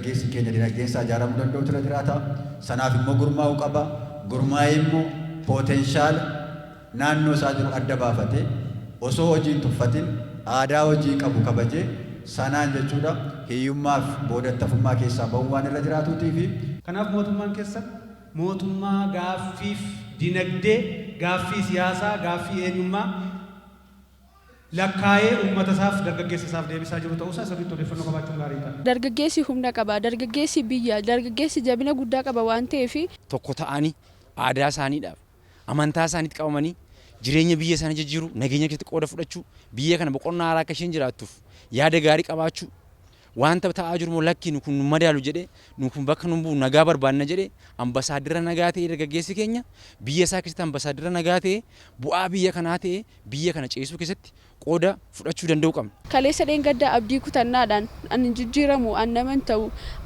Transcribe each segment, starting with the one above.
dargaggeessi keenya dinagdeen isaa ijaaramuu danda'u tura jiraata. Sanaaf immoo gurmaa'uu qaba. Gurmaa'ee immoo potenshaala naannoo isaa jiru adda baafatee osoo hojii hin tuffatin aadaa hojii qabu kabajee sanaan jechuudha hiyyummaaf boodattafummaa keessaa ba'uun waan irra jiraatuutii fi kanaaf mootummaan keessa mootummaa gaaffiif dinagdee, gaaffii siyaasaa, gaaffii eenyummaa lakkaa'ee uummata isaaf dargaggeessa isaaf deebisaa jiru ta'uusaa sirriitti odeeffannoo qabaachuun gaariidha. Dargaggeessi humna qaba, dargaggeessi biyya, dargaggeessi jabina guddaa qaba waan ta'eef tokko ta'anii aadaa isaaniidhaaf amantaa isaaniitti qabamanii jireenya biyya isaanii jijjiiru, nageenya keessatti qooda fudhachuu, biyya kana boqonnaa haaraa akka isheen jiraattuuf yaada gaarii qabaachuu, wanta ta'aa jiru moo lakki nu kun nu madaalu jedhee nu kun bakka nu bu'u nagaa barbaanna jedhee ambasaaddira nagaa ta'ee dargaggeessi keenya biyya isaa keessatti ambasaaddira nagaa ta'ee bu'aa biyya kanaa ta'ee biyya kana ceesuu keessatti qooda fudhachuu danda'u qabna. Kaleessa dheengaddaa abdii kutannaadhaan ani jijjiiramu an naman ta'u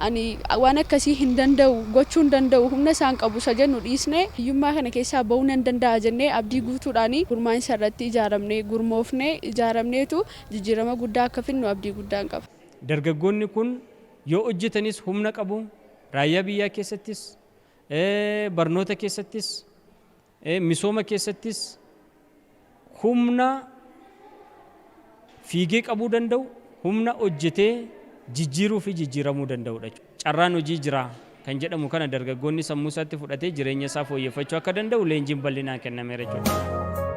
ani waan akkasii hin danda'u gochuu hin danda'u humna isaan qabu isa jennu dhiisnee hiyyummaa kana keessaa ba'uu nan danda'a jennee abdii guutuudhaan gurmaa'insa irratti ijaaramnee gurmoofnee ijaaramneetu jijjiirama guddaa akka finnu abdii guddaan qaba. Dargaggoonni kun yoo hojjetanis humna qabu raayyaa biyyaa keessattis barnoota keessattis misooma keessattis humna fiigee qabuu danda'u humna hojjetee jijjiiruu fi jijjiiramuu danda'udha. Carraan hojii jira kan jedhamu kana dargaggoonni sammuu isaatti fudhatee jireenya isaa fooyyeffachuu akka danda'u leenjiin bal'inaan kennameera jechuudha.